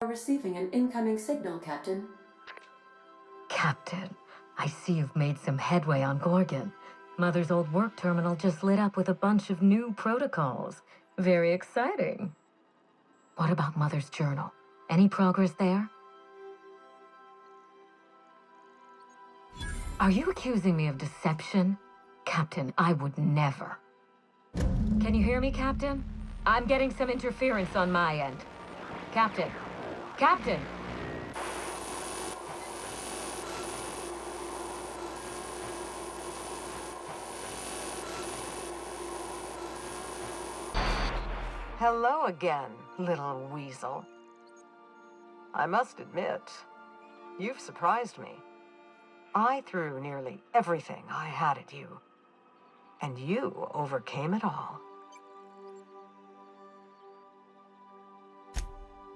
Receiving an incoming signal, Captain. Captain, I see you've made some headway on Gorgon. Mother's old work terminal just lit up with a bunch of new protocols. Very exciting. What about Mother's journal? Any progress there? Are you accusing me of deception? Captain, I would never. Can you hear me, Captain? I'm getting some interference on my end. Captain! Captain! Hello again, little weasel. I must admit, you've surprised me. I threw nearly everything I had at you, and you overcame it all.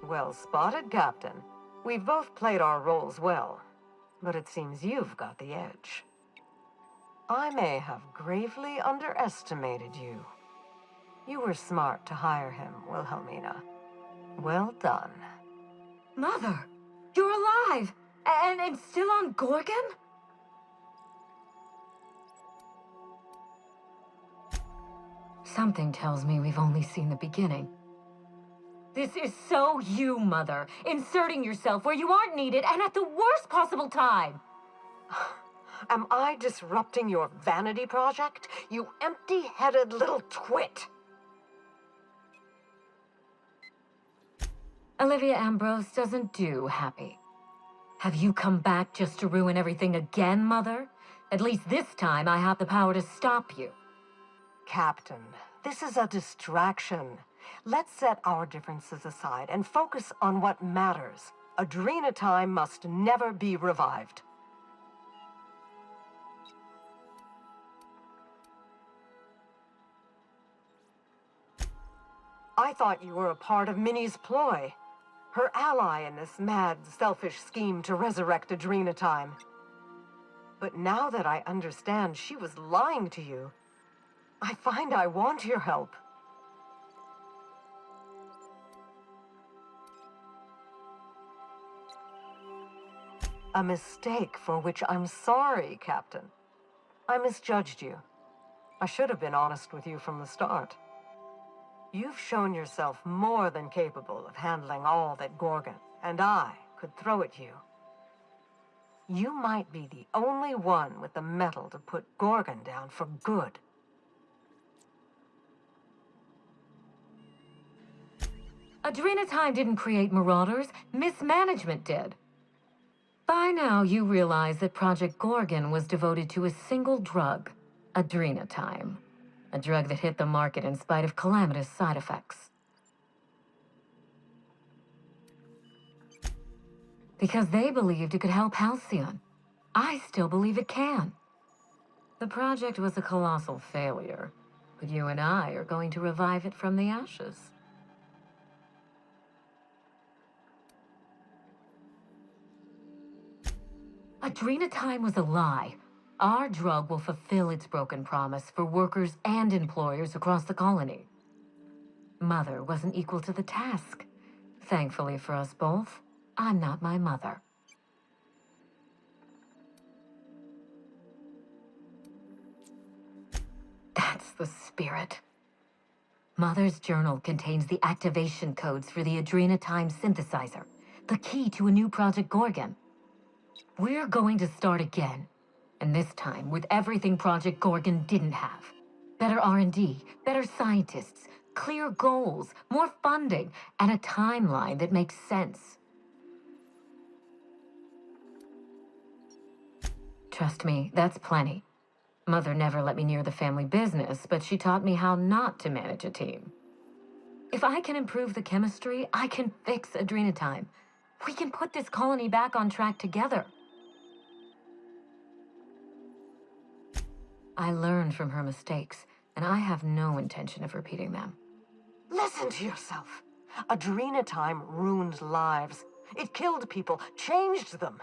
Well spotted, Captain. We've both played our roles well, but it seems you've got the edge. I may have gravely underestimated you. You were smart to hire him, Wilhelmina. Well done. Mother! You're alive! And still on Gorgon? Something tells me we've only seen the beginning. This is so you, Mother. Inserting yourself where you aren't needed and at the worst possible time. Am I disrupting your vanity project? You empty-headed little twit! Olivia Ambrose doesn't do happy. Have you come back just to ruin everything again, Mother? At least this time I have the power to stop you. Captain, this is a distraction. Let's set our differences aside and focus on what matters. Adrena time must never be revived. I thought you were a part of Minnie's ploy. Her ally in this mad, selfish scheme to resurrect Adrena time. But now that I understand she was lying to you, I find I want your help. A mistake for which I'm sorry, Captain. I misjudged you. I should have been honest with you from the start. You've shown yourself more than capable of handling all that Gorgon and I could throw at you. You might be the only one with the mettle to put Gorgon down for good. Adrena time didn't create marauders, mismanagement did. By now, you realize that Project Gorgon was devoted to a single drug, Adrena time. A drug that hit the market in spite of calamitous side effects. Because they believed it could help Halcyon. I still believe it can. The project was a colossal failure, but you and I are going to revive it from the ashes. Adrena time was a lie. Our drug will fulfill its broken promise for workers and employers across the colony. Mother wasn't equal to the task. Thankfully for us both, I'm not my mother. That's the spirit. Mother's journal contains the activation codes for the Adrena time synthesizer, the key to a new Project Gorgon. We're going to start again. And this time, with everything Project Gorgon didn't have. Better R&D, better scientists, clear goals, more funding, and a timeline that makes sense. Trust me, that's plenty. Mother never let me near the family business, but she taught me how not to manage a team. If I can improve the chemistry, I can fix Adrena time. We can put this colony back on track together. I learned from her mistakes, and I have no intention of repeating them. Listen to yourself. Adrena time ruined lives. It killed people, changed them.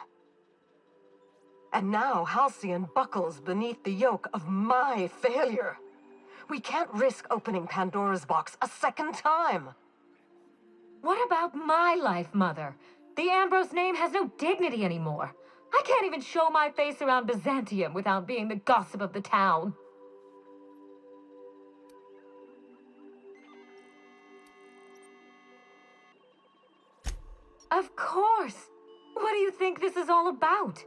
And now Halcyon buckles beneath the yoke of my failure. We can't risk opening Pandora's box a second time. What about my life, Mother? The Ambrose name has no dignity anymore. I can't even show my face around Byzantium without being the gossip of the town. Of course! What do you think this is all about?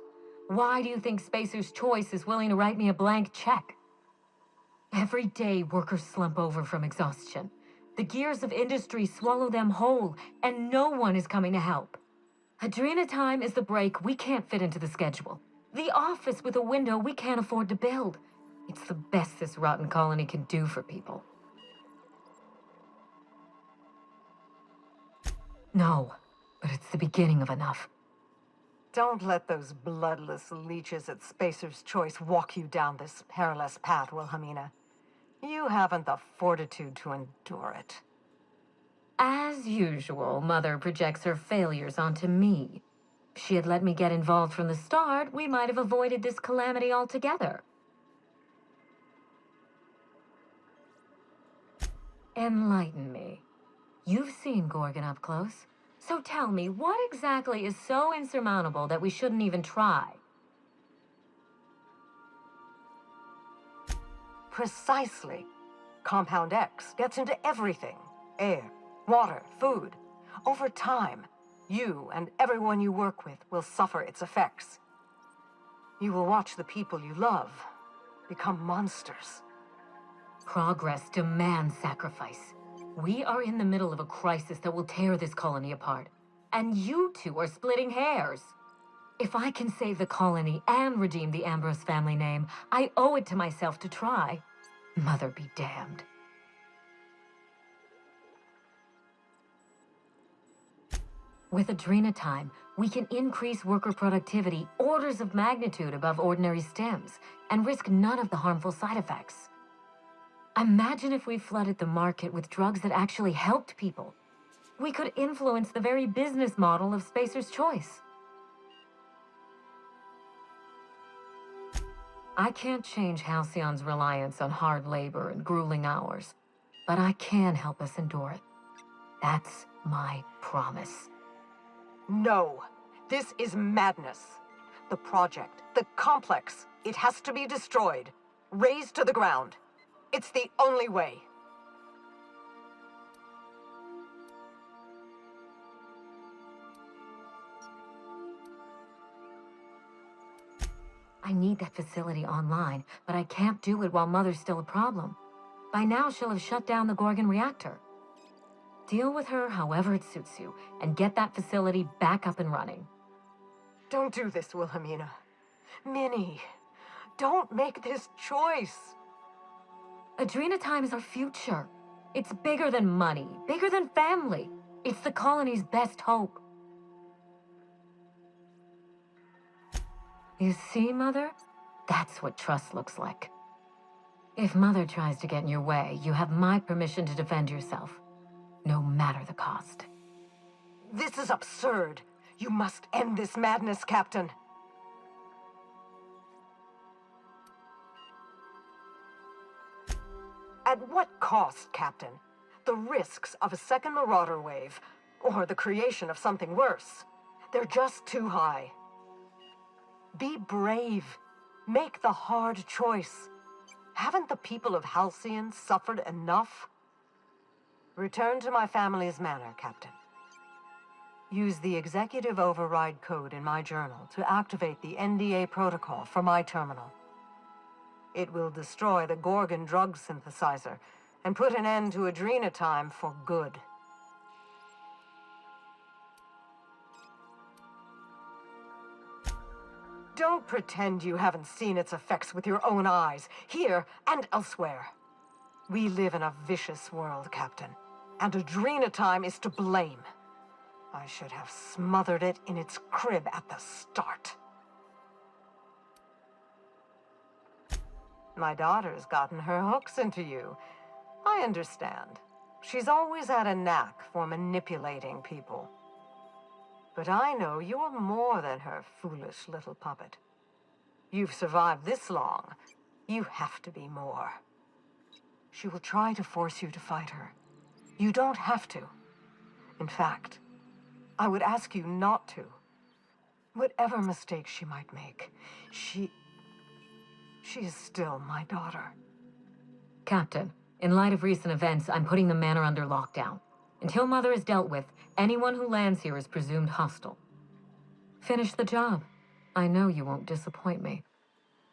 Why do you think Spacer's Choice is willing to write me a blank check? Every day, workers slump over from exhaustion. The gears of industry swallow them whole, and no one is coming to help. Adrena time is the break we can't fit into the schedule. The office with a window we can't afford to build. It's the best this rotten colony can do for people. No, but it's the beginning of enough. Don't let those bloodless leeches at Spacer's Choice walk you down this perilous path, Wilhelmina. You haven't the fortitude to endure it. As usual, Mother projects her failures onto me. If she had let me get involved from the start, we might have avoided this calamity altogether. Enlighten me. You've seen Gorgon up close. So tell me, what exactly is so insurmountable that we shouldn't even try? Precisely. Compound X gets into everything. Air, water, food. Over time, you and everyone you work with will suffer its effects. You will watch the people you love become monsters. Progress demands sacrifice. We are in the middle of a crisis that will tear this colony apart. And you two are splitting hairs. If I can save the colony and redeem the Ambrose family name, I owe it to myself to try. Mother be damned. With Adrena time, we can increase worker productivity orders of magnitude above ordinary stems and risk none of the harmful side effects. Imagine if we flooded the market with drugs that actually helped people. We could influence the very business model of Spacer's Choice. I can't change Halcyon's reliance on hard labor and grueling hours, but I can help us endure it. That's my promise. No, this is madness. The project, the complex, it has to be destroyed, razed to the ground. It's the only way. I need that facility online, but I can't do it while Mother's still a problem. By now, she'll have shut down the Gorgon reactor. Deal with her however it suits you, and get that facility back up and running. Don't do this, Wilhelmina. Minnie, don't make this choice. Adrena time is our future. It's bigger than money, bigger than family. It's the colony's best hope. You see, Mother? That's what trust looks like. If Mother tries to get in your way, you have my permission to defend yourself, no matter the cost. This is absurd. You must end this madness, Captain. At what cost, Captain? The risks of a second Marauder wave, or the creation of something worse. They're just too high. Be brave. Make the hard choice. Haven't the people of Halcyon suffered enough? Return to my family's manor, Captain. Use the executive override code in my journal to activate the NDA protocol for my terminal. It will destroy the Gorgon drug synthesizer and put an end to Adrena time for good. Don't pretend you haven't seen its effects with your own eyes, here and elsewhere. We live in a vicious world, Captain, and Adrena time is to blame. I should have smothered it in its crib at the start. My daughter's gotten her hooks into you. I understand. She's always had a knack for manipulating people. But I know you're more than her foolish little puppet. You've survived this long. You have to be more. She will try to force you to fight her. You don't have to. In fact, I would ask you not to. Whatever mistake she might make, she is still my daughter. Captain, in light of recent events, I'm putting the manor under lockdown. Until Mother is dealt with, anyone who lands here is presumed hostile. Finish the job. I know you won't disappoint me.